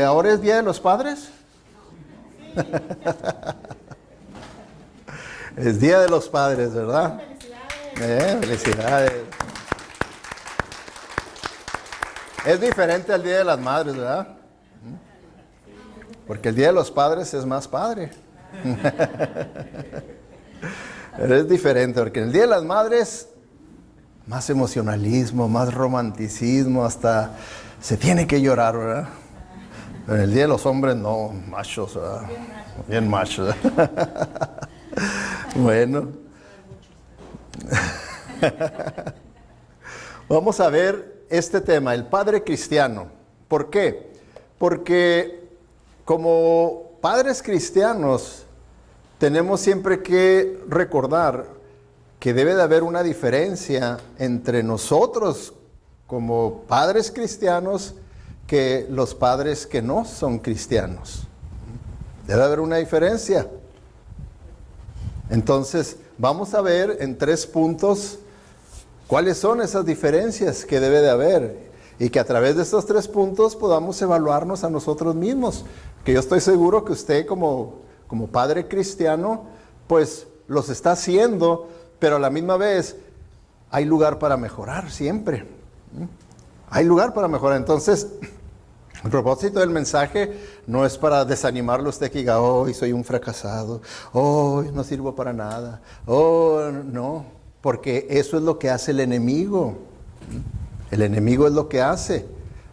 ¿Ahora es Día de los Padres? Es Día de los Padres, ¿verdad? Felicidades. Es diferente al Día de las Madres, ¿verdad? Porque el Día de los Padres es más padre. Pero es diferente, porque en el Día de las Madres, más emocionalismo, más romanticismo, hasta se tiene que llorar, ¿verdad? Pero en el Día de los Hombres, no, machos, ¿verdad? Bien machos, ¿verdad? Bueno. Vamos a ver este tema, el padre cristiano. ¿Por qué? Porque como padres cristianos tenemos siempre que recordar que debe de haber una diferencia entre nosotros como padres cristianos que los padres que no son cristianos. Debe haber una diferencia. Entonces, vamos a ver en 3 puntos cuáles son esas diferencias que debe de haber y que a través de estos 3 puntos podamos evaluarnos a nosotros mismos. Que yo estoy seguro que usted como padre cristiano, pues los está haciendo, pero a la misma vez hay lugar para mejorar siempre. Hay lugar para mejorar. Entonces, el propósito del mensaje no es para desanimarlo a usted que diga, hoy soy un fracasado, hoy no sirvo para nada, no, porque eso es lo que hace el enemigo. El enemigo es lo que hace.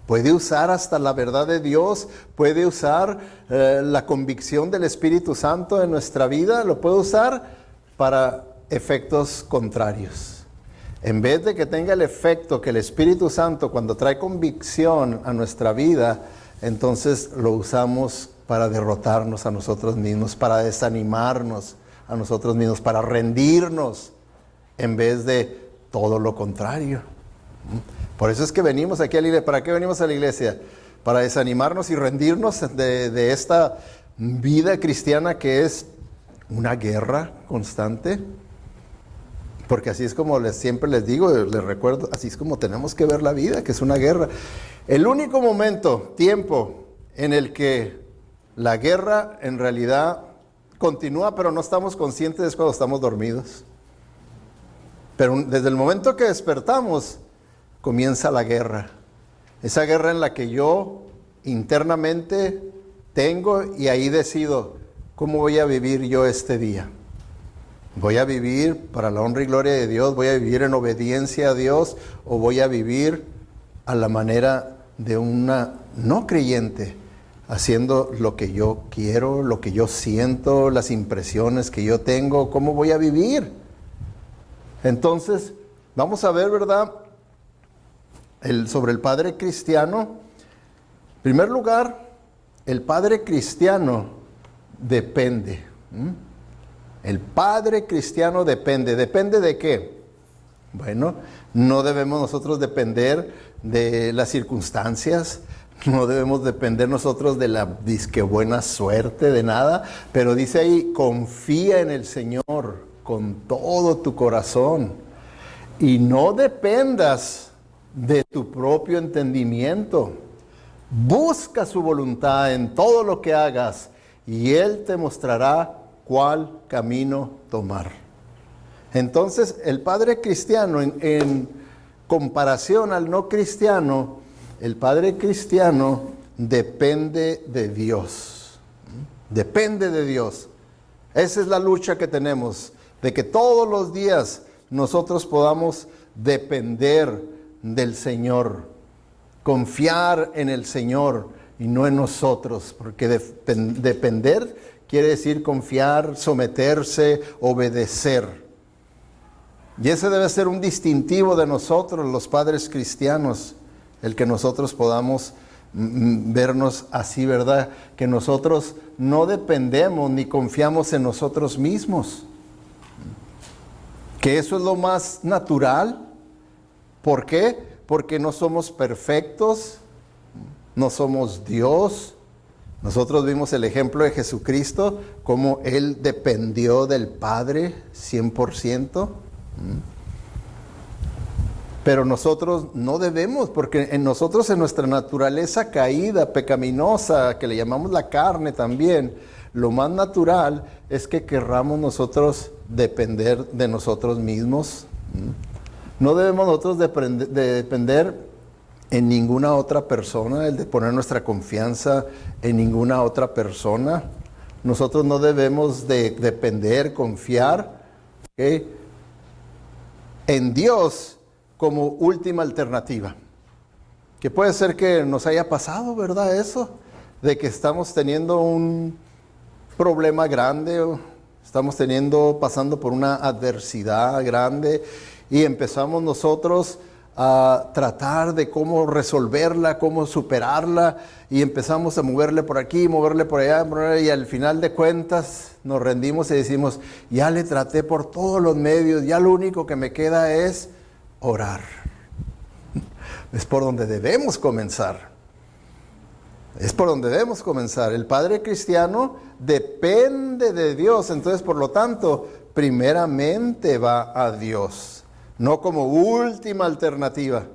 Puede usar hasta la verdad de Dios, puede usar la convicción del Espíritu Santo en nuestra vida, lo puede usar para efectos contrarios. En vez de que tenga el efecto que el Espíritu Santo cuando trae convicción a nuestra vida, entonces lo usamos para derrotarnos a nosotros mismos, para desanimarnos a nosotros mismos, para rendirnos, en vez de todo lo contrario. Por eso es que venimos aquí a la iglesia. ¿Para qué venimos a la iglesia? Para desanimarnos y rendirnos de esta vida cristiana que es una guerra constante. Porque así es como siempre les digo, les recuerdo, así es como tenemos que ver la vida, que es una guerra. El único momento, tiempo, en el que la guerra en realidad continúa, pero no estamos conscientes, es cuando estamos dormidos. Pero desde el momento que despertamos, comienza la guerra. Esa guerra en la que yo internamente tengo y ahí decido cómo voy a vivir yo este día. ¿Voy a vivir para la honra y gloria de Dios? ¿Voy a vivir en obediencia a Dios? ¿O voy a vivir a la manera de una no creyente? Haciendo lo que yo quiero, lo que yo siento, las impresiones que yo tengo. ¿Cómo voy a vivir? Entonces, vamos a ver, ¿verdad? Sobre el padre cristiano. En primer lugar, el padre cristiano depende. El padre cristiano depende. ¿Depende de qué? Bueno, no debemos nosotros depender de las circunstancias, no debemos depender nosotros de la disque buena suerte, de nada, pero dice ahí, confía en el Señor con todo tu corazón y no dependas de tu propio entendimiento. Busca su voluntad en todo lo que hagas y Él te mostrará cuál camino tomar. Entonces, el padre cristiano, en comparación al no cristiano, el padre cristiano depende de Dios. Depende de Dios. Esa es la lucha que tenemos, de que todos los días nosotros podamos depender del Señor, confiar en el Señor y no en nosotros, porque depender quiere decir confiar, someterse, obedecer. Y ese debe ser un distintivo de nosotros, los padres cristianos, el que nosotros podamos vernos así, ¿verdad? Que nosotros no dependemos ni confiamos en nosotros mismos. Que eso es lo más natural. ¿Por qué? Porque no somos perfectos, no somos Dios. Nosotros vimos el ejemplo de Jesucristo, cómo Él dependió del Padre 100%. Pero nosotros no debemos, porque en nosotros, en nuestra naturaleza caída, pecaminosa, que le llamamos la carne también, lo más natural es que querramos nosotros depender de nosotros mismos. No debemos nosotros de depender en ninguna otra persona, el de poner nuestra confianza en ninguna otra persona. Nosotros no debemos de depender, confiar, ¿okay?, en Dios como última alternativa. Que puede ser que nos haya pasado, ¿verdad? Eso, de que estamos teniendo un problema grande, o estamos pasando por una adversidad grande, y empezamos nosotros a tratar de cómo resolverla, cómo superarla, y empezamos a moverle por aquí, moverle por allá, y al final de cuentas nos rendimos y decimos, ya le traté por todos los medios, ya lo único que me queda es orar. Es por donde debemos comenzar. Es por donde debemos comenzar. El padre cristiano depende de Dios, entonces por lo tanto, primeramente va a Dios. No como última alternativa,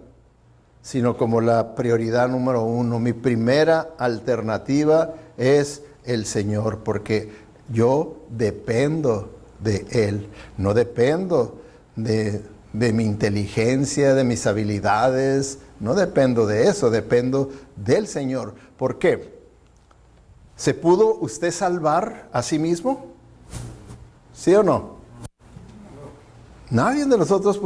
sino como la prioridad número uno. Mi primera alternativa es el Señor, porque yo dependo de Él. No dependo de mi inteligencia, de mis habilidades. No dependo de eso, dependo del Señor. ¿Por qué? ¿Se pudo usted salvar a sí mismo? ¿Sí o no? Nadie de nosotros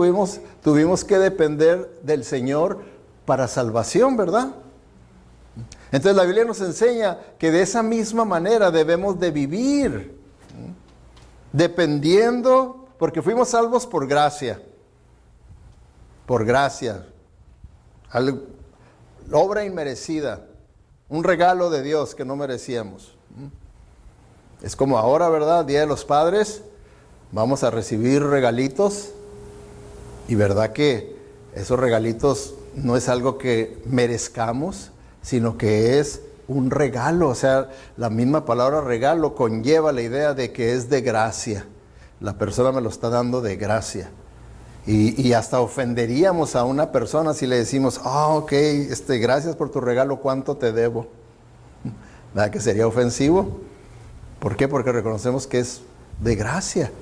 tuvimos que depender del Señor para salvación, ¿verdad? Entonces la Biblia nos enseña que de esa misma manera debemos de vivir, dependiendo, porque fuimos salvos por gracia, obra inmerecida, un regalo de Dios que no merecíamos. Es como ahora, ¿verdad? Día de los Padres. Vamos a recibir regalitos, y verdad que esos regalitos no es algo que merezcamos, sino que es un regalo. O sea, la misma palabra regalo conlleva la idea de que es de gracia. La persona me lo está dando de gracia. Y hasta ofenderíamos a una persona si le decimos, ok, gracias por tu regalo, ¿cuánto te debo? ¿Verdad que sería ofensivo? ¿Por qué? Porque reconocemos que es de gracia.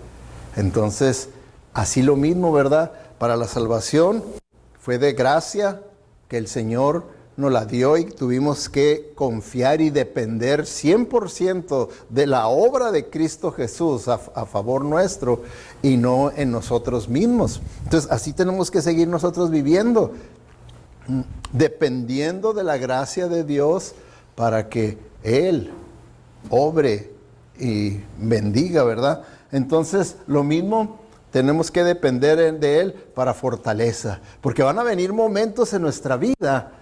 Entonces, así lo mismo, ¿verdad? Para la salvación fue de gracia que el Señor nos la dio, y tuvimos que confiar y depender 100% de la obra de Cristo Jesús a favor nuestro, y no en nosotros mismos. Entonces, así tenemos que seguir nosotros viviendo, dependiendo de la gracia de Dios para que Él obre y bendiga, ¿verdad? Entonces, lo mismo, tenemos que depender de Él para fortaleza, porque van a venir momentos en nuestra vida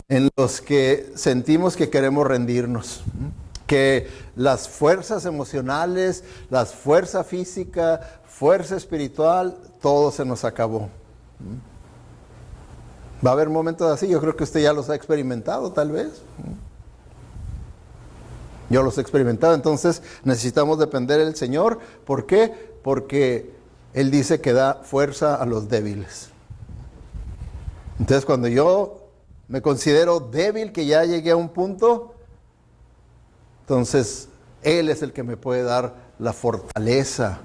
en los que sentimos que queremos rendirnos, que las fuerzas emocionales, la fuerza física, fuerza espiritual, todo se nos acabó. Va a haber momentos así, yo creo que usted ya los ha experimentado tal vez. Yo los he experimentado, entonces necesitamos depender del Señor. ¿Por qué? Porque Él dice que da fuerza a los débiles. Entonces, cuando yo me considero débil, que ya llegué a un punto, entonces Él es el que me puede dar la fortaleza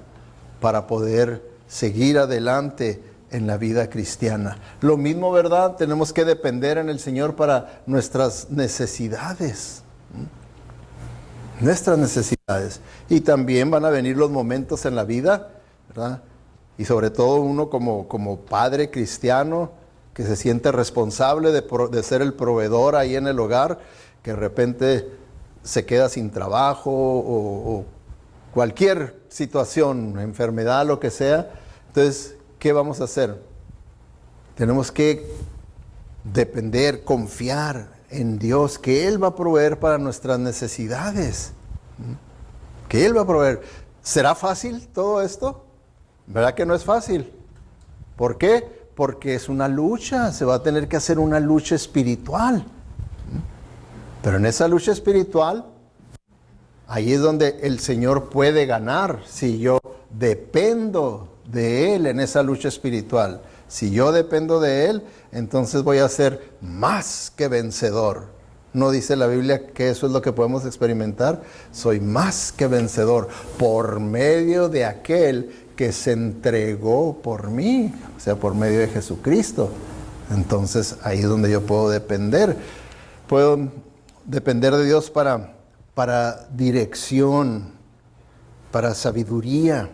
para poder seguir adelante en la vida cristiana. Lo mismo, ¿verdad? Tenemos que depender en el Señor para nuestras necesidades. Nuestras necesidades. Y también van a venir los momentos en la vida, ¿verdad? Y sobre todo uno como padre cristiano, que se siente responsable de ser el proveedor ahí en el hogar, que de repente se queda sin trabajo o cualquier situación, enfermedad, lo que sea. Entonces, ¿qué vamos a hacer? Tenemos que depender, confiar en Dios, que Él va a proveer para nuestras necesidades. Que Él va a proveer. ¿Será fácil todo esto? ¿Verdad que no es fácil? ¿Por qué? Porque es una lucha, se va a tener que hacer una lucha espiritual. Pero en esa lucha espiritual, ahí es donde el Señor puede ganar, si yo dependo de Él en esa lucha espiritual. Si yo dependo de Él, entonces voy a ser más que vencedor. ¿No dice la Biblia que eso es lo que podemos experimentar? Soy más que vencedor por medio de aquel que se entregó por mí, o sea, por medio de Jesucristo. Entonces ahí es donde yo puedo depender. Puedo depender de Dios para dirección, para sabiduría.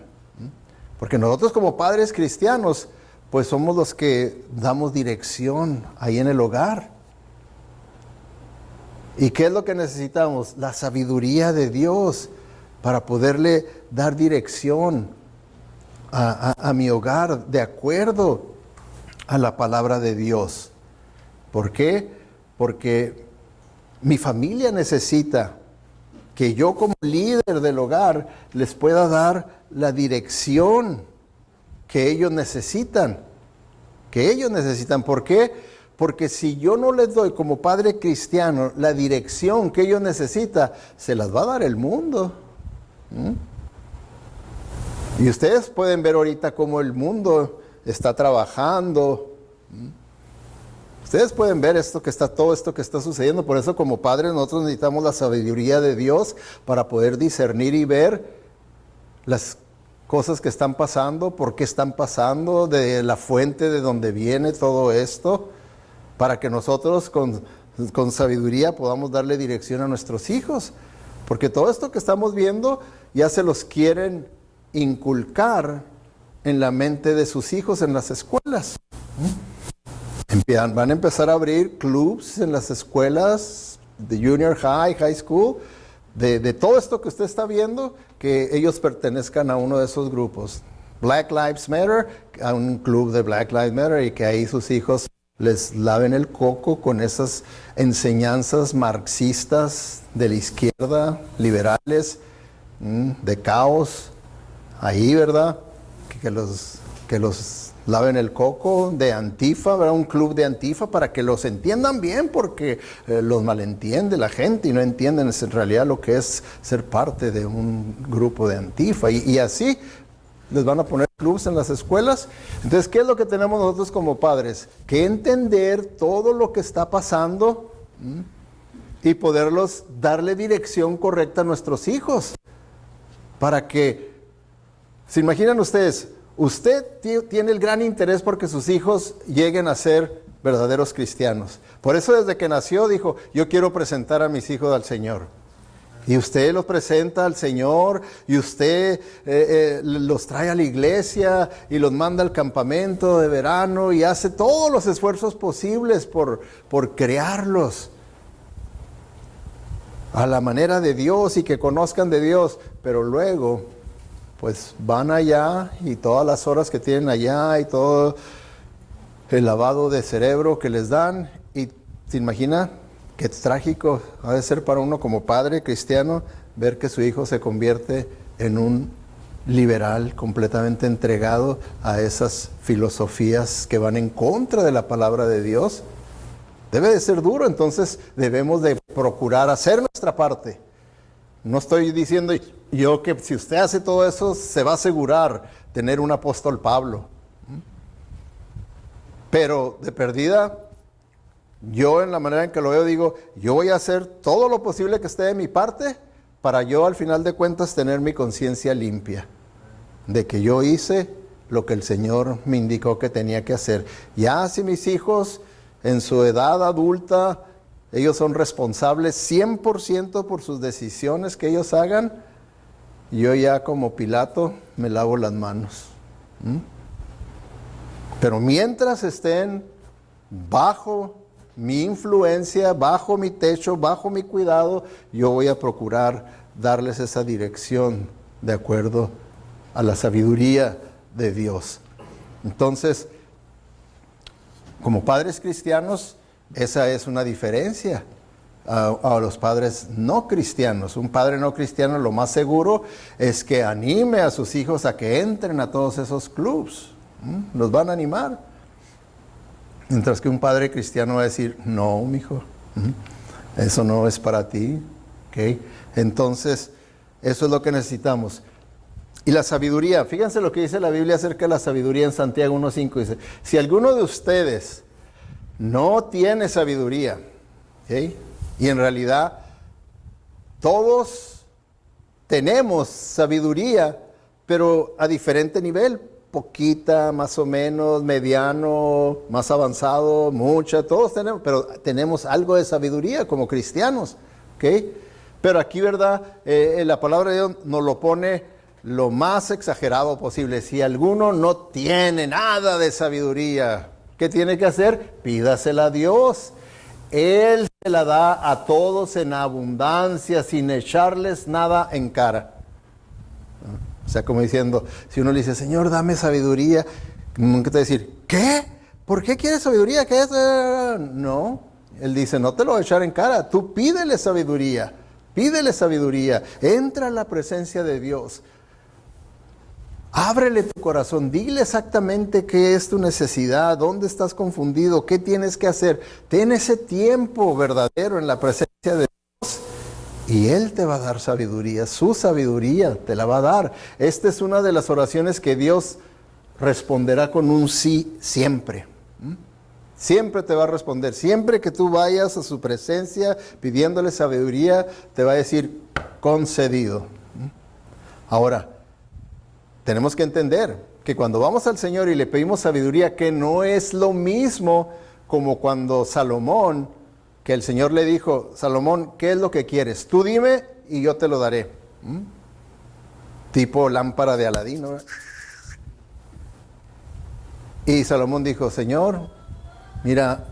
Porque nosotros como padres cristianos, pues somos los que damos dirección ahí en el hogar. ¿Y qué es lo que necesitamos? La sabiduría de Dios para poderle dar dirección a mi hogar de acuerdo a la palabra de Dios. ¿Por qué? Porque mi familia necesita que yo como líder del hogar les pueda dar la dirección que ellos necesitan. ¿Por qué? Porque si yo no les doy como padre cristiano la dirección que ellos necesitan, se las va a dar el mundo. Y ustedes pueden ver ahorita cómo el mundo está trabajando. Ustedes pueden ver todo esto que está sucediendo. Por eso como padres nosotros necesitamos la sabiduría de Dios para poder discernir y ver las cosas que están pasando, por qué están pasando, de la fuente de donde viene todo esto, para que nosotros con sabiduría podamos darle dirección a nuestros hijos. Porque todo esto que estamos viendo ya se los quieren inculcar en la mente de sus hijos en las escuelas. Van a empezar a abrir clubs en las escuelas de junior high, high school, de todo esto que usted está viendo, que ellos pertenezcan a uno de esos grupos. Black Lives Matter, a un club de Black Lives Matter, y que ahí sus hijos les laven el coco con esas enseñanzas marxistas de la izquierda, liberales, de caos, ahí, ¿verdad? Que los laven el coco, de Antifa, ¿verdad? Un club de Antifa, para que los entiendan bien, porque los malentiende la gente y no entienden en realidad lo que es ser parte de un grupo de Antifa. Y así les van a poner clubs en las escuelas. Entonces, ¿qué es lo que tenemos nosotros como padres? Que entender todo lo que está pasando y poderlos darle dirección correcta a nuestros hijos. Para que, ¿se imaginan ustedes? Usted tiene el gran interés porque sus hijos lleguen a ser verdaderos cristianos. Por eso desde que nació dijo, yo quiero presentar a mis hijos al Señor. Y usted los presenta al Señor, y usted los trae a la iglesia, y los manda al campamento de verano, y hace todos los esfuerzos posibles por crearlos a la manera de Dios y que conozcan de Dios. Pero luego, pues van allá, y todas las horas que tienen allá, y todo el lavado de cerebro que les dan, y se imagina qué trágico ha de ser para uno como padre cristiano ver que su hijo se convierte en un liberal completamente entregado a esas filosofías que van en contra de la palabra de Dios. Debe de ser duro. Entonces debemos de procurar hacer nuestra parte. No estoy diciendo yo que si usted hace todo eso se va a asegurar tener un apóstol Pablo. Pero de perdida, yo en la manera en que lo veo digo, yo voy a hacer todo lo posible que esté de mi parte para yo al final de cuentas tener mi conciencia limpia de que yo hice lo que el Señor me indicó que tenía que hacer. Ya si mis hijos en su edad adulta, ellos son responsables 100% por sus decisiones que ellos hagan, yo ya como Pilato me lavo las manos. Pero mientras estén bajo mi influencia, bajo mi techo, bajo mi cuidado, yo voy a procurar darles esa dirección de acuerdo a la sabiduría de Dios. Entonces, como padres cristianos, esa es una diferencia a los padres no cristianos. Un padre no cristiano lo más seguro es que anime a sus hijos a que entren a todos esos clubs. Los van a animar. Mientras que un padre cristiano va a decir, no, mijo, eso no es para ti. ¿Okay? Entonces, eso es lo que necesitamos. Y la sabiduría, fíjense lo que dice la Biblia acerca de la sabiduría en Santiago 1:5. Dice, si alguno de ustedes no tiene sabiduría, ¿ok? Y en realidad todos tenemos sabiduría, pero a diferente nivel, poquita, más o menos, mediano, más avanzado, mucha, todos tenemos, pero tenemos algo de sabiduría como cristianos, ¿ok? Pero aquí, ¿verdad? La palabra de Dios nos lo pone lo más exagerado posible. Si alguno no tiene nada de sabiduría, ¿qué tiene que hacer? Pídasela a Dios. Él se la da a todos en abundancia, sin echarles nada en cara. O sea, como diciendo, si uno le dice, Señor, dame sabiduría, nunca te va a decir, ¿qué? ¿Por qué quieres sabiduría? ¿Qué es? No, Él dice, no te lo voy a echar en cara, tú pídele sabiduría, entra a la presencia de Dios. Ábrele tu corazón, dile exactamente qué es tu necesidad, dónde estás confundido, qué tienes que hacer. Ten ese tiempo verdadero en la presencia de Dios y Él te va a dar sabiduría, su sabiduría te la va a dar. Esta es una de las oraciones que Dios responderá con un sí siempre. Siempre te va a responder, siempre que tú vayas a su presencia pidiéndole sabiduría, te va a decir concedido. Ahora, tenemos que entender que cuando vamos al Señor y le pedimos sabiduría, que no es lo mismo como cuando Salomón, que el Señor le dijo, Salomón, ¿qué es lo que quieres? Tú dime y yo te lo daré. Tipo lámpara de Aladín, ¿no? Y Salomón dijo, Señor, mira,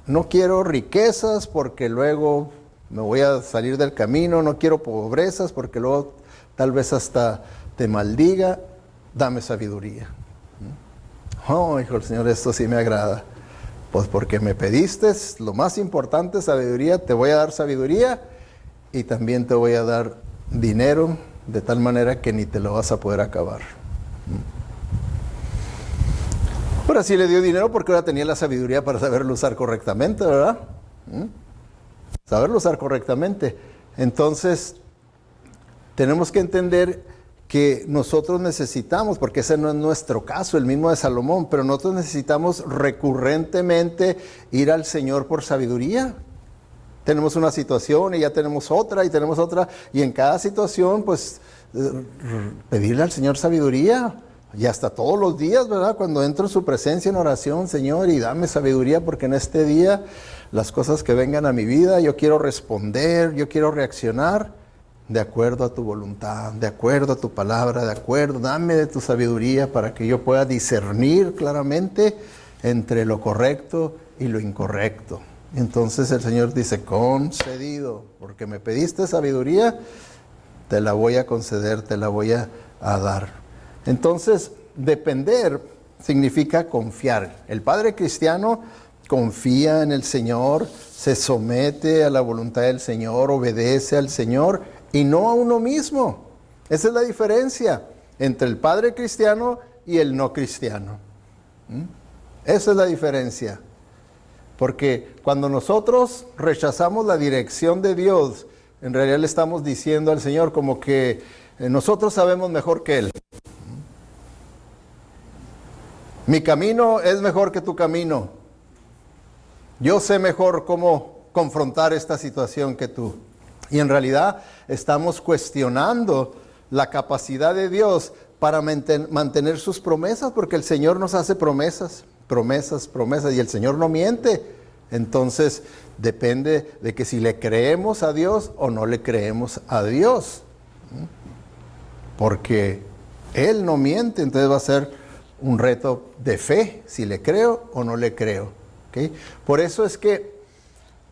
no quiero riquezas porque luego me voy a salir del camino, no quiero pobrezas porque luego tal vez hasta te maldiga, dame sabiduría. Oh, hijo del Señor, esto sí me agrada. Pues porque me pediste lo más importante, sabiduría, te voy a dar sabiduría y también te voy a dar dinero de tal manera que ni te lo vas a poder acabar. Pero sí le dio dinero porque ahora tenía la sabiduría para saberlo usar correctamente, ¿verdad? Saberlo usar correctamente. Entonces, tenemos que entender que nosotros necesitamos, porque ese no es nuestro caso, el mismo de Salomón, pero nosotros necesitamos recurrentemente ir al Señor por sabiduría. Tenemos una situación y ya tenemos otra y tenemos otra, y en cada situación, pues, pedirle al Señor sabiduría, y hasta todos los días, ¿verdad? Cuando entro en su presencia en oración, Señor, y dame sabiduría, porque en este día, las cosas que vengan a mi vida, yo quiero responder, yo quiero reaccionar de acuerdo a tu voluntad, de acuerdo a tu palabra, de acuerdo, dame de tu sabiduría para que yo pueda discernir claramente entre lo correcto y lo incorrecto. Entonces el Señor dice, concedido, porque me pediste sabiduría, te la voy a conceder, te la voy a dar. Entonces, depender significa confiar. El padre cristiano confía en el Señor, se somete a la voluntad del Señor, obedece al Señor, y no a uno mismo. Esa es la diferencia entre el padre cristiano y el no cristiano. Esa es la diferencia. Porque cuando nosotros rechazamos la dirección de Dios, en realidad le estamos diciendo al Señor como que nosotros sabemos mejor que Él. Mi camino es mejor que tu camino. Yo sé mejor cómo confrontar esta situación que tú. Y en realidad estamos cuestionando la capacidad de Dios para mantener sus promesas, porque el Señor nos hace promesas, y el Señor no miente. Entonces depende de que si le creemos a Dios o no le creemos a Dios. Porque Él no miente, entonces va a ser un reto de fe, si le creo o no le creo. ¿Okay? Por eso es que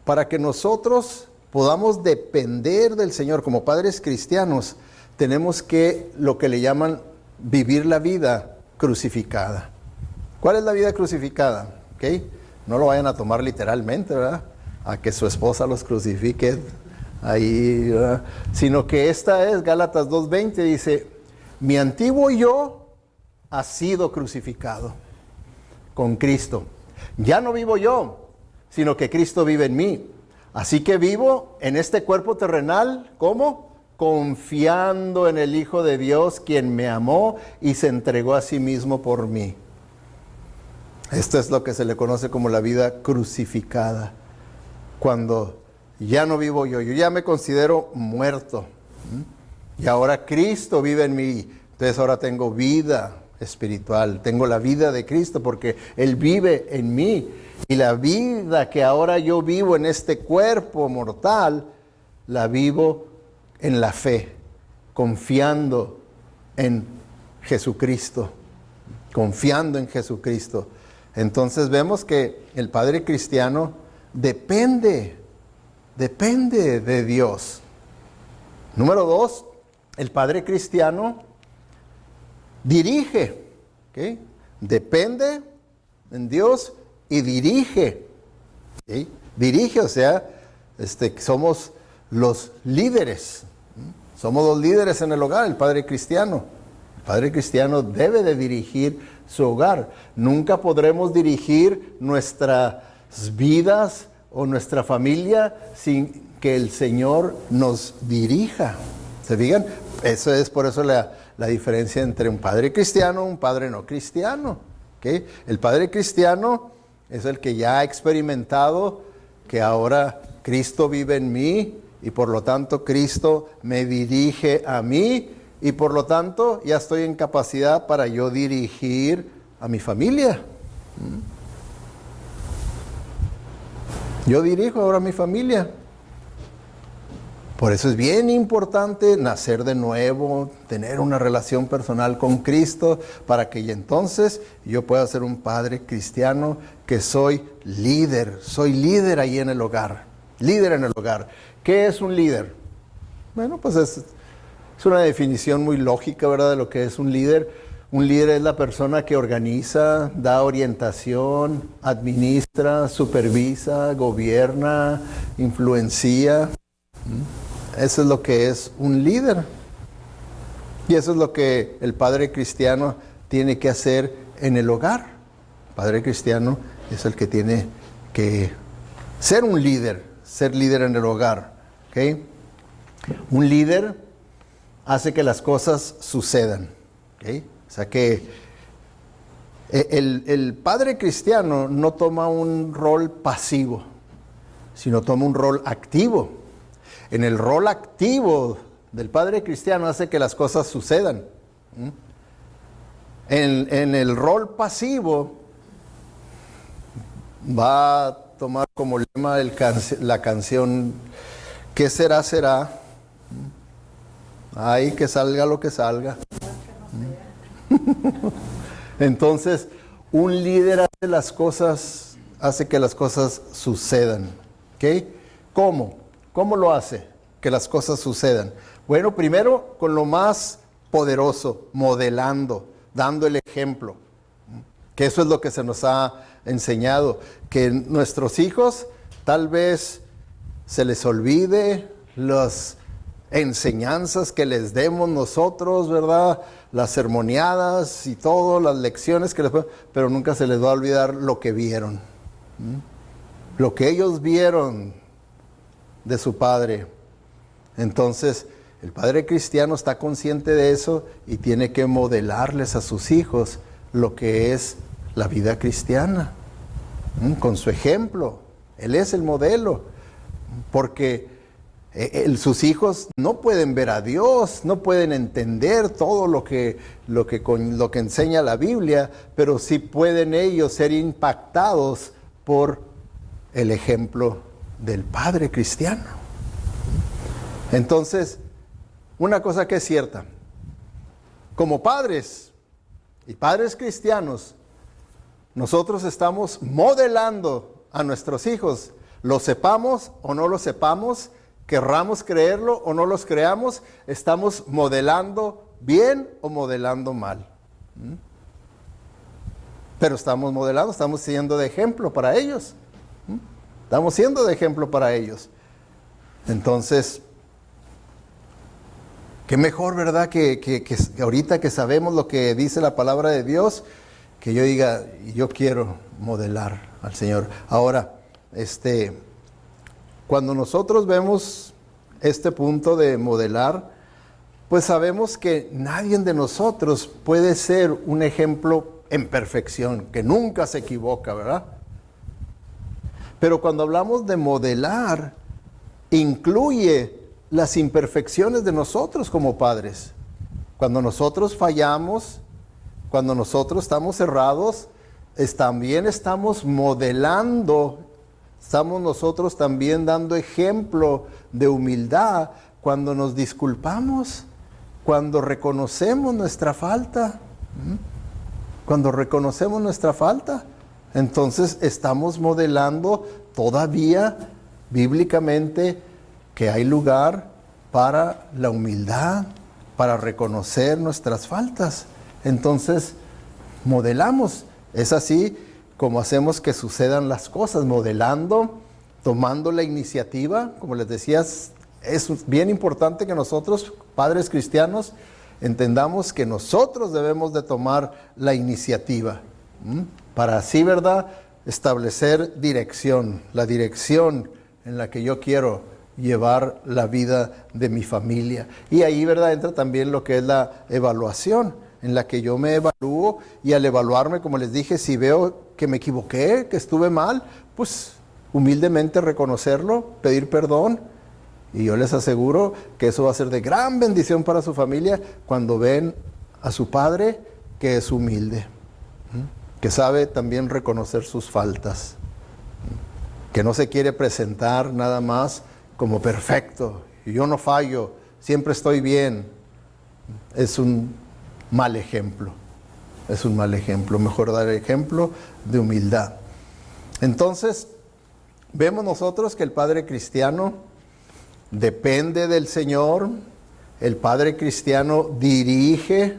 para que nosotros podamos depender del Señor como padres cristianos, tenemos que, lo que le llaman, vivir la vida crucificada. ¿Cuál es la vida crucificada? ¿Okay? No lo vayan a tomar literalmente, ¿verdad? A que su esposa los crucifique ahí, ¿verdad? Sino que esta es, Gálatas 2:20 dice, mi antiguo yo ha sido crucificado con Cristo. Ya no vivo yo, sino que Cristo vive en mí. Así que vivo en este cuerpo terrenal, ¿cómo? confiando en el Hijo de Dios, quien me amó y se entregó a sí mismo por mí. Esto es lo que se le conoce como la vida crucificada. Cuando ya no vivo yo ya me considero muerto. Y ahora Cristo vive en mí. Entonces ahora tengo vida espiritual, tengo la vida de Cristo porque Él vive en mí. Y la vida que ahora yo vivo en este cuerpo mortal, la vivo en la fe, confiando en Jesucristo, confiando en Jesucristo. Entonces vemos que el padre cristiano depende de Dios. Número 2, el padre cristiano dirige, ¿okay? Depende en Dios y dirige, ¿sí? Dirige, o sea, somos los líderes, somos los líderes en el hogar, el padre cristiano. El padre cristiano debe de dirigir su hogar. Nunca podremos dirigir nuestras vidas o nuestra familia sin que el Señor nos dirija. ¿Se fijan? Eso es por eso la diferencia entre un padre cristiano y un padre no cristiano. ¿Okay? El padre cristiano es el que ya ha experimentado que ahora Cristo vive en mí y por lo tanto Cristo me dirige a mí y por lo tanto ya estoy en capacidad para yo dirigir a mi familia. Yo dirijo ahora a mi familia. Por eso es bien importante nacer de nuevo, tener una relación personal con Cristo, para que entonces yo pueda ser un padre cristiano que soy líder ahí en el hogar, líder en el hogar. ¿Qué es un líder? Bueno, pues es una definición muy lógica, ¿verdad?, de lo que es un líder. Un líder es la persona que organiza, da orientación, administra, supervisa, gobierna, influencia. Eso es lo que es un líder. Y eso es lo que el padre cristiano tiene que hacer en el hogar. El padre cristiano es el que tiene que ser un líder, ser líder en el hogar. ¿Okay? Un líder hace que las cosas sucedan. ¿Okay? O sea que el padre cristiano no toma un rol pasivo, sino toma un rol activo. En el rol activo del padre cristiano hace que las cosas sucedan. En el rol pasivo va a tomar como lema la canción ¿qué será, será? Ay, que salga lo que salga. Entonces, un líder hace que las cosas sucedan. ¿Okay? ¿Cómo? ¿Cómo lo hace que las cosas sucedan? Bueno, primero con lo más poderoso, modelando, dando el ejemplo. Que eso es lo que se nos ha enseñado. Que nuestros hijos tal vez se les olvide las enseñanzas que les demos nosotros, ¿verdad? Las sermoneadas y todo, las lecciones que les ponemos, pero nunca se les va a olvidar lo que vieron. Lo que ellos vieron de su padre. Entonces, el padre cristiano está consciente de eso y tiene que modelarles a sus hijos lo que es la vida cristiana. Con su ejemplo. Él es el modelo. Porque sus hijos no pueden ver a Dios, no pueden entender todo lo que enseña la Biblia, pero sí pueden ellos ser impactados por el ejemplo del padre cristiano. Entonces, una cosa que es cierta, como padres y padres cristianos, nosotros estamos modelando a nuestros hijos, lo sepamos o no lo sepamos, querramos creerlo o no los creamos, estamos modelando bien o modelando mal. Pero estamos modelando, estamos siendo de ejemplo para ellos. Estamos siendo de ejemplo para ellos. Entonces, qué mejor, ¿verdad? Que ahorita que sabemos lo que dice la palabra de Dios, que yo diga, yo quiero modelar al Señor. Ahora, cuando nosotros vemos este punto de modelar, pues sabemos que nadie de nosotros puede ser un ejemplo en perfección, que nunca se equivoca, ¿verdad? Pero cuando hablamos de modelar, incluye las imperfecciones de nosotros como padres. Cuando nosotros fallamos, cuando nosotros estamos errados, también estamos modelando, estamos nosotros también dando ejemplo de humildad cuando nos disculpamos, cuando reconocemos nuestra falta. Cuando reconocemos nuestra falta, entonces estamos modelando todavía bíblicamente que hay lugar para la humildad, para reconocer nuestras faltas. Entonces, modelamos. Es así como hacemos que sucedan las cosas, modelando, tomando la iniciativa. Como les decía, es bien importante que nosotros, padres cristianos, entendamos que nosotros debemos de tomar la iniciativa, para así, ¿verdad?, establecer dirección, la dirección en la que yo quiero llevar la vida de mi familia. Y ahí, ¿verdad?, entra también lo que es la evaluación, en la que yo me evalúo, y al evaluarme, como les dije, si veo que me equivoqué, que estuve mal, pues humildemente reconocerlo, pedir perdón. Y yo les aseguro que eso va a ser de gran bendición para su familia cuando ven a su padre que es humilde, que sabe también reconocer sus faltas, que no se quiere presentar nada más como perfecto. Y yo no fallo, siempre estoy bien. Es un mal ejemplo. Es un mal ejemplo. Mejor dar ejemplo de humildad. Entonces, vemos nosotros que el padre cristiano depende del Señor. El padre cristiano dirige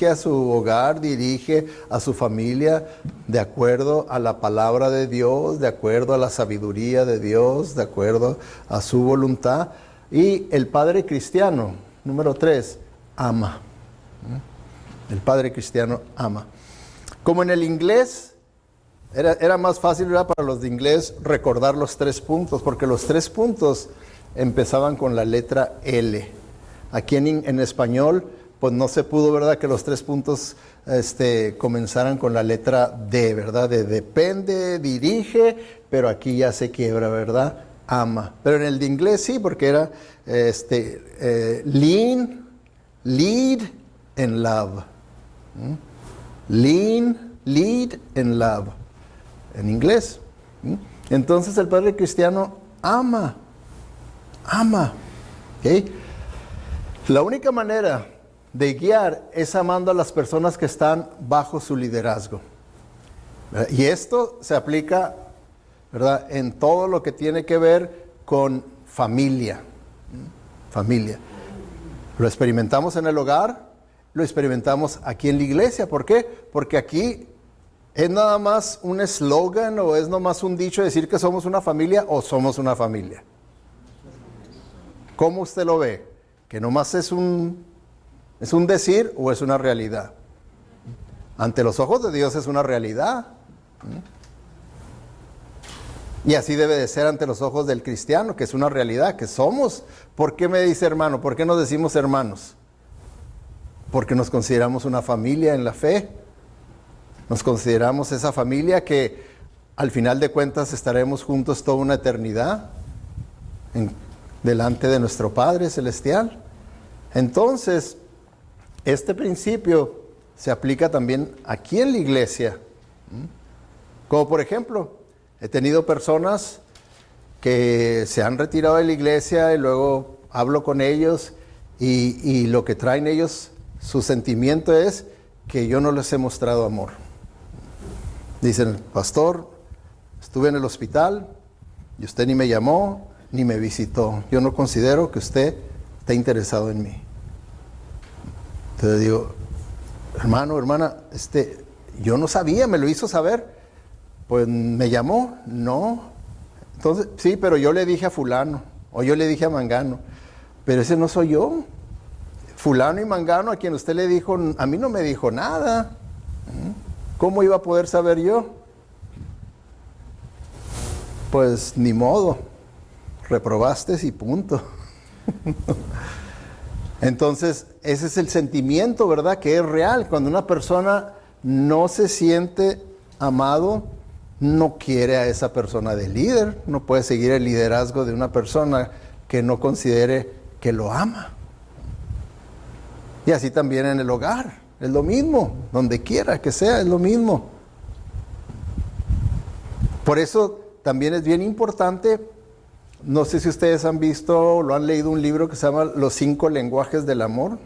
a su hogar, dirige a su familia de acuerdo a la palabra de Dios, de acuerdo a la sabiduría de Dios, de acuerdo a su voluntad. Y el padre cristiano, número 3, ama. El padre cristiano ama. Como en el inglés, era más fácil, ¿verdad?, para los de inglés recordar los 3 puntos, porque los 3 puntos empezaban con la letra L. Aquí en español, pues no se pudo, ¿verdad?, que los 3 puntos comenzaran con la letra D, ¿verdad? De depende, dirige, pero aquí ya se quiebra, ¿verdad? Ama. Pero en el de inglés sí, porque era lead and love. Lead and love. En inglés. Entonces el padre cristiano ama. ¿Okay? La única manera de guiar es amando a las personas que están bajo su liderazgo. ¿Verdad? Y esto se aplica, ¿verdad?, en todo lo que tiene que ver con familia. Familia. Lo experimentamos en el hogar, lo experimentamos aquí en la iglesia. ¿Por qué? Porque aquí ¿es nada más un eslogan o es nomás un dicho decir que somos una familia o somos una familia? ¿Cómo usted lo ve? ¿Que nomás es un decir o es una realidad? Ante los ojos de Dios es una realidad. Y así debe de ser ante los ojos del cristiano, que es una realidad, que somos. ¿Por qué me dice hermano? ¿Por qué nos decimos hermanos? Porque nos consideramos una familia en la fe. Nos consideramos esa familia que al final de cuentas estaremos juntos toda una eternidad delante de nuestro Padre Celestial. Entonces, este principio se aplica también aquí en la iglesia. Como por ejemplo, he tenido personas que se han retirado de la iglesia y luego hablo con ellos y lo que traen ellos, su sentimiento es que yo no les he mostrado amor. Dicen, pastor, estuve en el hospital y usted ni me llamó ni me visitó. Yo no considero que usted esté interesado en mí. Entonces digo, hermano, hermana, yo no sabía, me lo hizo saber. Pues me llamó, no. Entonces, sí, pero yo le dije a fulano, o yo le dije a mangano, pero ese no soy yo. Fulano y mangano a quien usted le dijo, a mí no me dijo nada. ¿Cómo iba a poder saber yo? Pues ni modo. reprobaste y punto. Entonces, ese es el sentimiento, ¿verdad? Que es real. Cuando una persona no se siente amado, no quiere a esa persona de líder. No puede seguir el liderazgo de una persona que no considere que lo ama. Y así también en el hogar. Es lo mismo. Donde quiera que sea, es lo mismo. Por eso también es bien importante. No sé si ustedes han visto o lo han leído un libro que se llama Los 5 lenguajes del amor.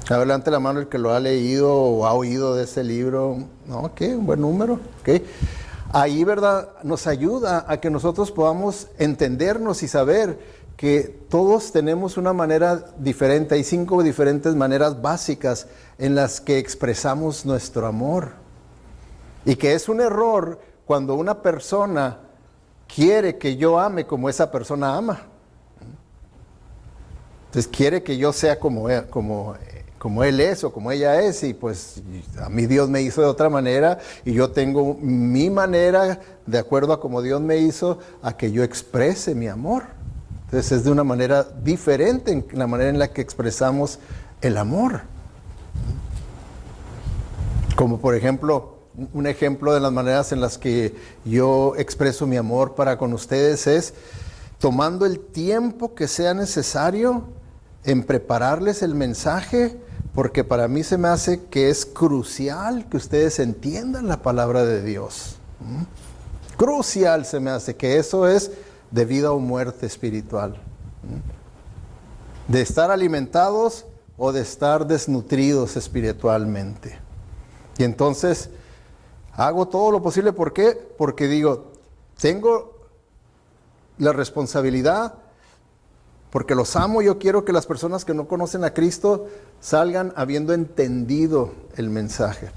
Adelante la mano el que lo ha leído o ha oído de ese libro. No, ok, un buen número. Okay. Ahí, ¿verdad? Nos ayuda a que nosotros podamos entendernos y saber que todos tenemos una manera diferente. Hay 5 diferentes maneras básicas en las que expresamos nuestro amor. Y que es un error cuando una persona quiere que yo ame como esa persona ama. Entonces quiere que yo sea como él es o como ella es, y pues a mí Dios me hizo de otra manera y yo tengo mi manera de acuerdo a como Dios me hizo a que yo exprese mi amor. Entonces es de una manera diferente en la manera en la que expresamos el amor. Como por ejemplo, un ejemplo de las maneras en las que yo expreso mi amor para con ustedes es tomando el tiempo que sea necesario en prepararles el mensaje, porque para mí se me hace que es crucial que ustedes entiendan la palabra de Dios. Crucial se me hace que eso es de vida o muerte espiritual. De estar alimentados o de estar desnutridos espiritualmente. Y entonces hago todo lo posible. ¿Por qué? Porque digo, tengo la responsabilidad, porque los amo. Yo quiero que las personas que no conocen a Cristo salgan habiendo entendido el mensaje.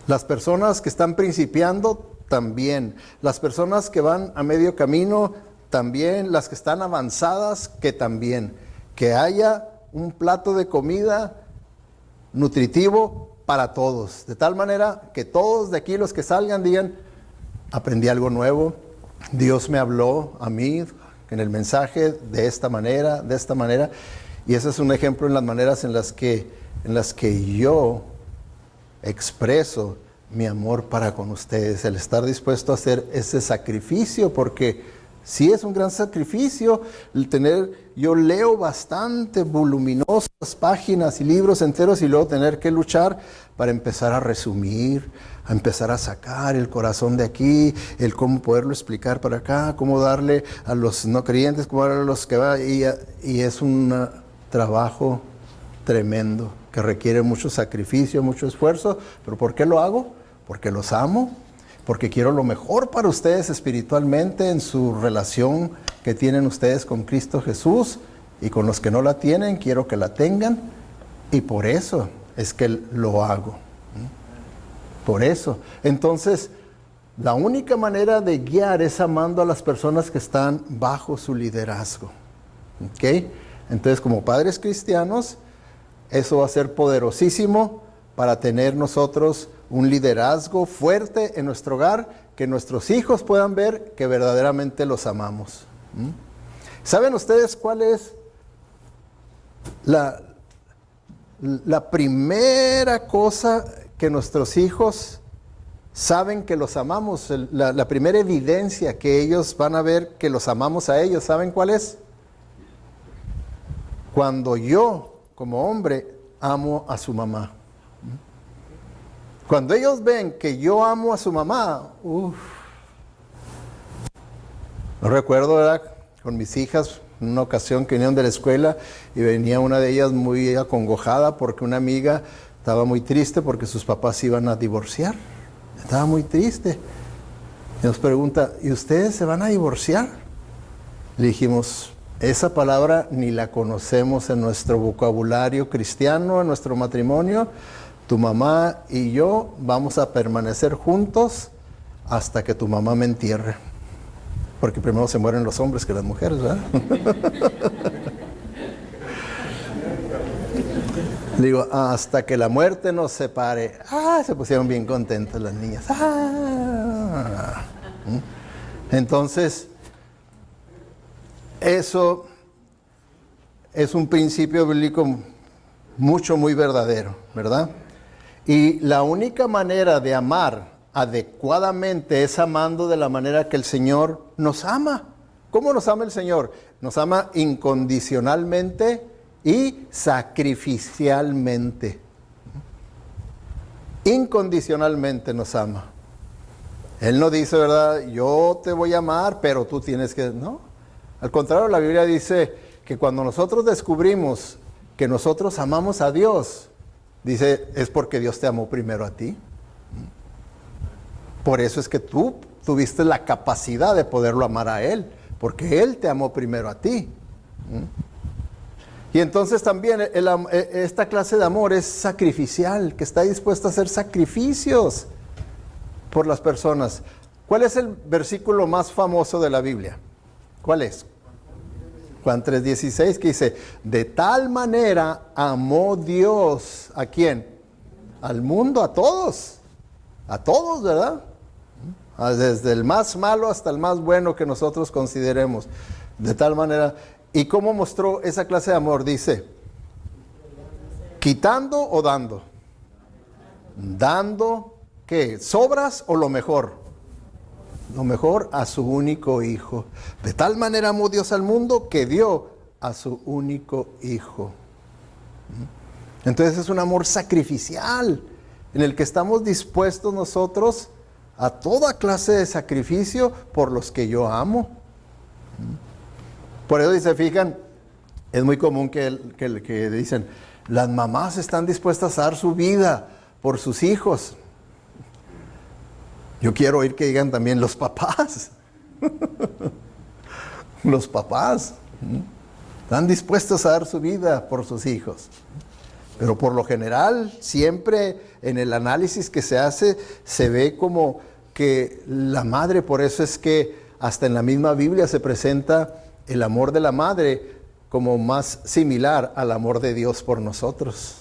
Las personas que están principiando, también. Las personas que van a medio camino, también. Las que están avanzadas, que también. Que haya un plato de comida nutritivo para todos, de tal manera que todos de aquí los que salgan digan, aprendí algo nuevo, Dios me habló a mí en el mensaje de esta manera, y ese es un ejemplo en las maneras en las que yo expreso mi amor para con ustedes, el estar dispuesto a hacer ese sacrificio, porque sí es un gran sacrificio el yo leo bastante voluminosas páginas y libros enteros y luego tener que luchar para empezar a resumir, a empezar a sacar el corazón de aquí, el cómo poderlo explicar para acá, cómo darle a los no creyentes, cómo darle a los que van, y es un trabajo tremendo que requiere mucho sacrificio, mucho esfuerzo. ¿Pero por qué lo hago? Porque los amo. Porque quiero lo mejor para ustedes espiritualmente en su relación que tienen ustedes con Cristo Jesús, y con los que no la tienen, quiero que la tengan, y por eso es que lo hago. Por eso. Entonces, la única manera de guiar es amando a las personas que están bajo su liderazgo. ¿Ok? Entonces, como padres cristianos, eso va a ser poderosísimo para tener nosotros un liderazgo fuerte en nuestro hogar, que nuestros hijos puedan ver que verdaderamente los amamos. ¿Saben ustedes cuál es la primera cosa que nuestros hijos saben que los amamos? La primera evidencia que ellos van a ver que los amamos a ellos, ¿saben cuál es? Cuando yo, como hombre, amo a su mamá. Cuando ellos ven que yo amo a su mamá, no recuerdo, ¿verdad? Con mis hijas, en una ocasión que vinieron de la escuela y venía una de ellas muy acongojada porque una amiga estaba muy triste porque sus papás iban a divorciar. Estaba muy triste. Y nos pregunta, ¿y ustedes se van a divorciar? Le dijimos, esa palabra ni la conocemos en nuestro vocabulario cristiano, en nuestro matrimonio. Tu mamá y yo vamos a permanecer juntos hasta que tu mamá me entierre. Porque primero se mueren los hombres que las mujeres, ¿verdad? Digo, hasta que la muerte nos separe. Se pusieron bien contentas las niñas. Entonces, Eso es un principio bíblico muy verdadero, ¿verdad? Y la única manera de amar adecuadamente es amando de la manera que el Señor nos ama. ¿Cómo nos ama el Señor? Nos ama incondicionalmente y sacrificialmente. Incondicionalmente nos ama. Él no dice, ¿verdad? Yo te voy a amar, pero tú tienes que... No. Al contrario, la Biblia dice que cuando nosotros descubrimos que nosotros amamos a Dios, dice, es porque Dios te amó primero a ti. Por eso es que tú tuviste la capacidad de poderlo amar a Él, porque Él te amó primero a ti. Y entonces también esta clase de amor es sacrificial, que está dispuesto a hacer sacrificios por las personas. ¿Cuál es el versículo más famoso de la Biblia? ¿Cuál es? Juan 3:16, que dice, de tal manera amó Dios, ¿a quién? Al mundo, a todos, ¿verdad? Desde el más malo hasta el más bueno que nosotros consideremos, de tal manera. ¿Y cómo mostró esa clase de amor? Dice, ¿quitando o dando? ¿Dando qué? ¿Sobras o lo mejor? Lo mejor a su único hijo. De tal manera amó Dios al mundo que dio a su único hijo. Entonces es un amor sacrificial en el que estamos dispuestos nosotros a toda clase de sacrificio por los que yo amo. Por eso, si se fijan, es muy común que dicen, las mamás están dispuestas a dar su vida por sus hijos. Yo quiero oír que digan también los papás. Los papás están dispuestos a dar su vida por sus hijos. Pero por lo general, siempre en el análisis que se hace, se ve como que la madre, por eso es que hasta en la misma Biblia se presenta el amor de la madre como más similar al amor de Dios por nosotros.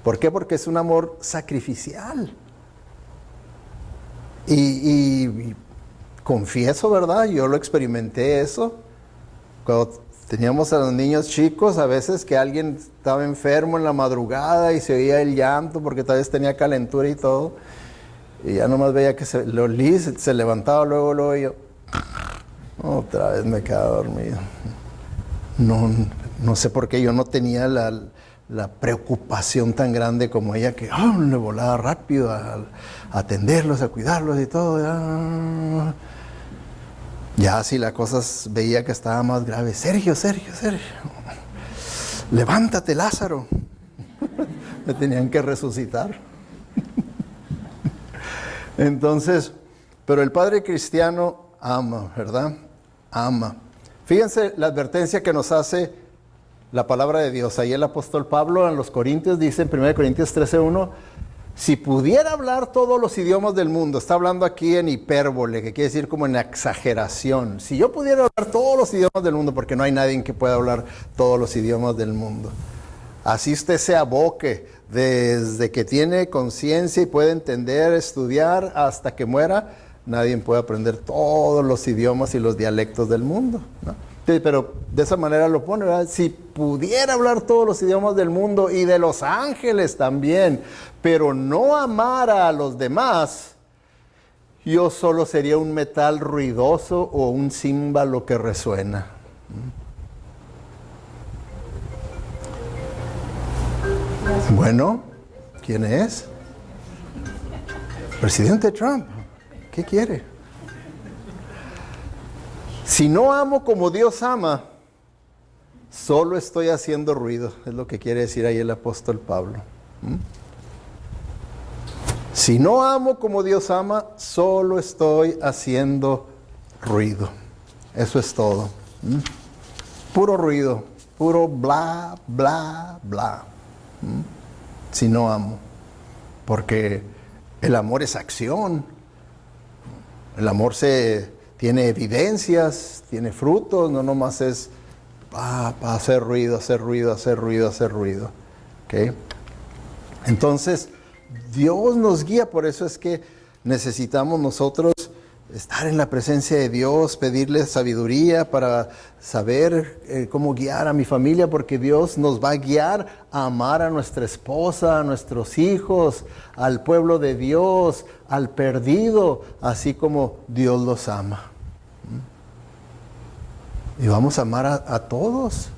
¿Por qué? Porque es un amor sacrificial. Y confieso, ¿verdad? Yo lo experimenté eso. Cuando teníamos a los niños chicos, a veces que alguien estaba enfermo en la madrugada y se oía el llanto porque tal vez tenía calentura y todo. Y ya nomás veía que se levantaba luego y yo otra vez me quedaba dormido. No sé por qué yo no tenía la preocupación tan grande como ella, que le volaba rápido a atenderlos, a cuidarlos y todo. Ya si la cosa veía que estaba más grave, Sergio, levántate, Lázaro. Me tenían que resucitar. Entonces, pero el padre cristiano ama, ¿verdad? Ama. Fíjense la advertencia que nos hace la palabra de Dios. Ahí el apóstol Pablo en los Corintios dice en 1 Corintios 13:1, si pudiera hablar todos los idiomas del mundo, está hablando aquí en hipérbole, que quiere decir como en exageración. Si yo pudiera hablar todos los idiomas del mundo, porque no hay nadie que pueda hablar todos los idiomas del mundo. Así usted se aboque, desde que tiene conciencia y puede entender, estudiar, hasta que muera, nadie puede aprender todos los idiomas y los dialectos del mundo, ¿no? Sí, pero de esa manera lo pone, ¿verdad? Si pudiera hablar todos los idiomas del mundo y de los ángeles también, pero no amara a los demás, yo solo sería un metal ruidoso o un címbalo que resuena. Bueno, ¿quién es? Presidente Trump. ¿Qué quiere? Si no amo como Dios ama, solo estoy haciendo ruido. Es lo que quiere decir ahí el apóstol Pablo. Si no amo como Dios ama, solo estoy haciendo ruido. Eso es todo. Puro ruido, puro bla, bla, bla. Si no amo. Porque el amor es acción. El amor tiene evidencias, tiene frutos, no nomás es para hacer ruido, hacer ruido, hacer ruido, hacer ruido. ¿Okay? Entonces, Dios nos guía, por eso es que necesitamos nosotros estar en la presencia de Dios, pedirle sabiduría para saber cómo guiar a mi familia, porque Dios nos va a guiar a amar a nuestra esposa, a nuestros hijos, al pueblo de Dios, al perdido, así como Dios los ama. Y vamos a amar a todos.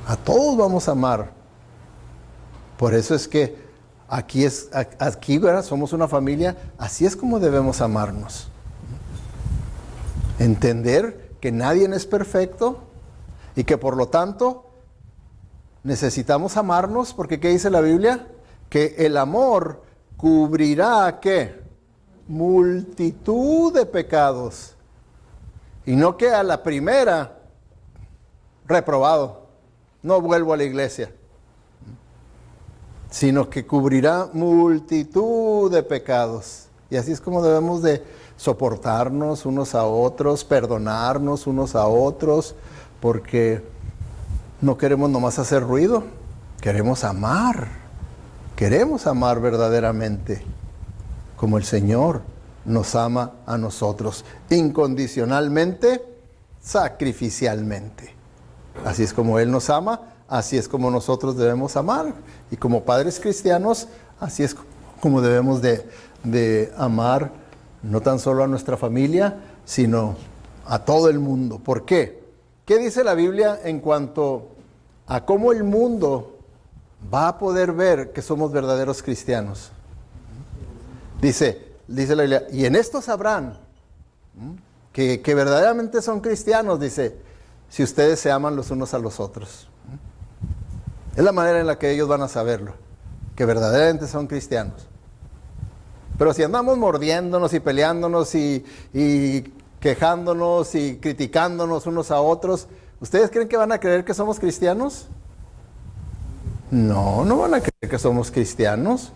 A todos vamos a amar. Por eso es que aquí, ¿verdad? Somos una familia, así es como debemos amarnos. Entender que nadie es perfecto y que por lo tanto necesitamos amarnos, porque ¿qué dice la Biblia? Que el amor cubrirá, ¿qué? Multitud de pecados. Y no que a la primera, reprobado, no vuelvo a la iglesia, sino que cubrirá multitud de pecados. Y así es como debemos de soportarnos unos a otros, perdonarnos unos a otros, porque no queremos nomás hacer ruido, queremos amar verdaderamente, como el Señor nos ama a nosotros, incondicionalmente, sacrificialmente. Así es como Él nos ama, así es como nosotros debemos amar. Y como padres cristianos, así es como debemos de amar no tan solo a nuestra familia, sino a todo el mundo. ¿Por qué? ¿Qué dice la Biblia en cuanto a cómo el mundo va a poder ver que somos verdaderos cristianos? Dice la Biblia, y en esto sabrán que verdaderamente son cristianos, dice, si ustedes se aman los unos a los otros. Es la manera en la que ellos van a saberlo, que verdaderamente son cristianos. Pero si andamos mordiéndonos y peleándonos y quejándonos y criticándonos unos a otros, ¿ustedes creen que van a creer que somos cristianos? No, no van a creer que somos cristianos.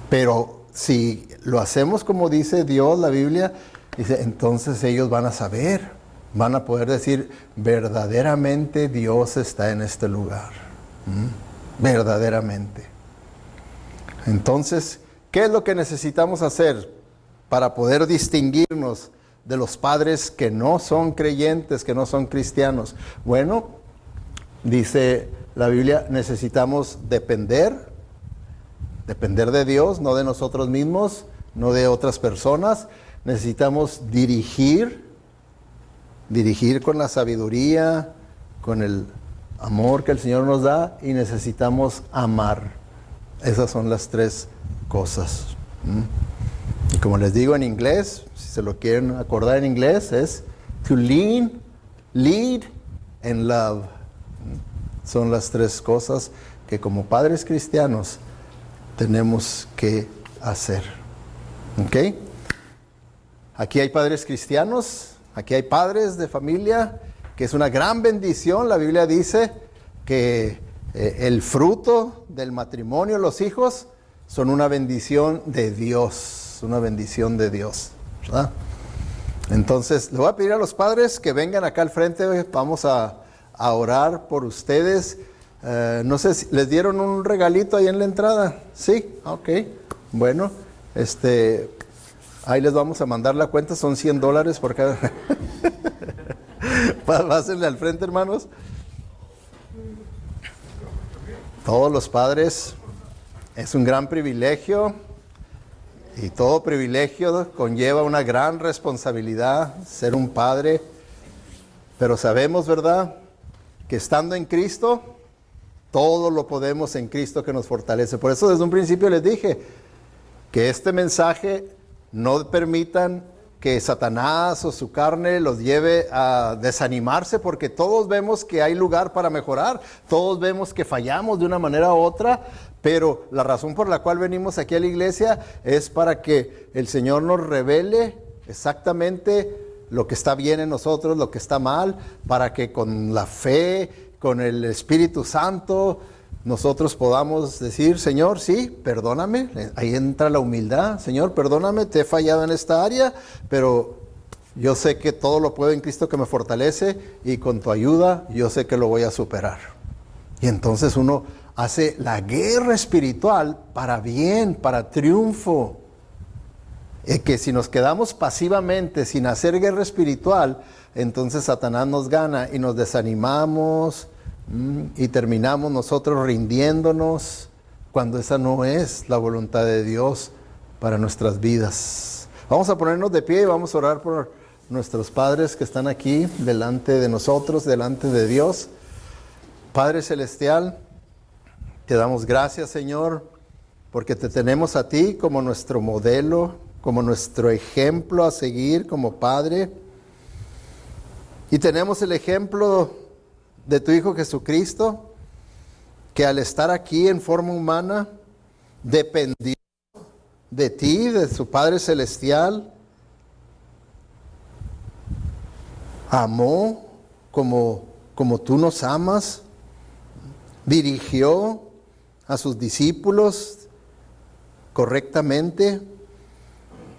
Pero si lo hacemos como dice Dios, la Biblia, dice, entonces ellos van a saber. Van a poder decir, verdaderamente Dios está en este lugar. Verdaderamente. Entonces, ¿qué es lo que necesitamos hacer para poder distinguirnos de los padres que no son creyentes, que no son cristianos? Bueno, dice la Biblia, necesitamos depender de Dios, no de nosotros mismos, no de otras personas. Necesitamos dirigir con la sabiduría, con el amor que el Señor nos da, y necesitamos amar. Esas son las tres cosas. Y como les digo en inglés, si se lo quieren acordar en inglés, es to lead and love. Son las tres cosas que como padres cristianos tenemos que hacer. ¿Ok? Aquí hay padres cristianos. Aquí hay padres de familia, que es una gran bendición. La Biblia dice que el fruto del matrimonio, los hijos, son una bendición de Dios. ¿Verdad? Entonces, le voy a pedir a los padres que vengan acá al frente. Vamos a orar por ustedes. No sé si les dieron un regalito ahí en la entrada. Sí, ok. Bueno, ahí les vamos a mandar la cuenta, son $100 por cada. Pásenle al frente, hermanos. Todos los padres, es un gran privilegio, y todo privilegio conlleva una gran responsabilidad, ser un padre. Pero sabemos, ¿verdad?, que estando en Cristo, todo lo podemos en Cristo que nos fortalece. Por eso desde un principio les dije que este mensaje no permitan que Satanás o su carne los lleve a desanimarse, porque todos vemos que hay lugar para mejorar, todos vemos que fallamos de una manera u otra, pero la razón por la cual venimos aquí a la iglesia es para que el Señor nos revele exactamente lo que está bien en nosotros, lo que está mal, para que con la fe, con el Espíritu Santo, nosotros podamos decir, Señor, sí, perdóname. Ahí entra la humildad. Señor, perdóname, te he fallado en esta área, pero yo sé que todo lo puedo en Cristo que me fortalece, y con tu ayuda yo sé que lo voy a superar. Y entonces uno hace la guerra espiritual para bien, para triunfo. Que si nos quedamos pasivamente sin hacer guerra espiritual, entonces Satanás nos gana y nos desanimamos y terminamos nosotros rindiéndonos, cuando esa no es la voluntad de Dios para nuestras vidas. Vamos a ponernos de pie y vamos a orar por nuestros padres que están aquí delante de nosotros, delante de Dios. Padre Celestial, te damos gracias, Señor, porque te tenemos a ti como nuestro modelo, como nuestro ejemplo a seguir como Padre. Y tenemos el ejemplo de tu Hijo Jesucristo, que al estar aquí en forma humana, dependió de ti, de su Padre Celestial, amó como tú nos amas, dirigió a sus discípulos correctamente.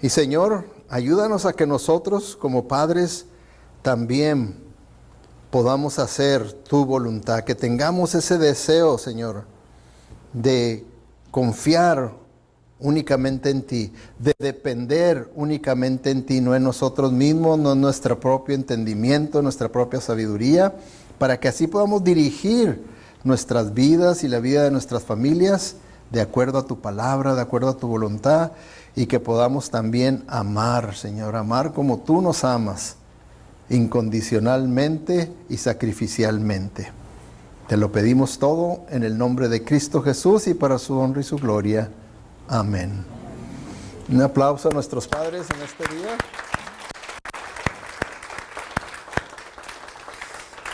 Y Señor, ayúdanos a que nosotros como padres también podamos hacer tu voluntad, que tengamos ese deseo, Señor, de confiar únicamente en ti, de depender únicamente en ti, no en nosotros mismos, no en nuestro propio entendimiento, nuestra propia sabiduría, para que así podamos dirigir nuestras vidas y la vida de nuestras familias de acuerdo a tu palabra, de acuerdo a tu voluntad, y que podamos también amar, Señor, amar como tú nos amas, incondicionalmente y sacrificialmente. Te lo pedimos todo en el nombre de Cristo Jesús y para su honra y su gloria. Amén. Un aplauso a nuestros padres en este día.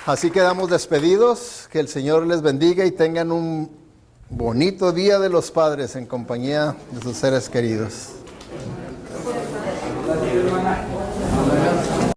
Así quedamos despedidos. Que el Señor les bendiga y tengan un bonito día de los padres en compañía de sus seres queridos.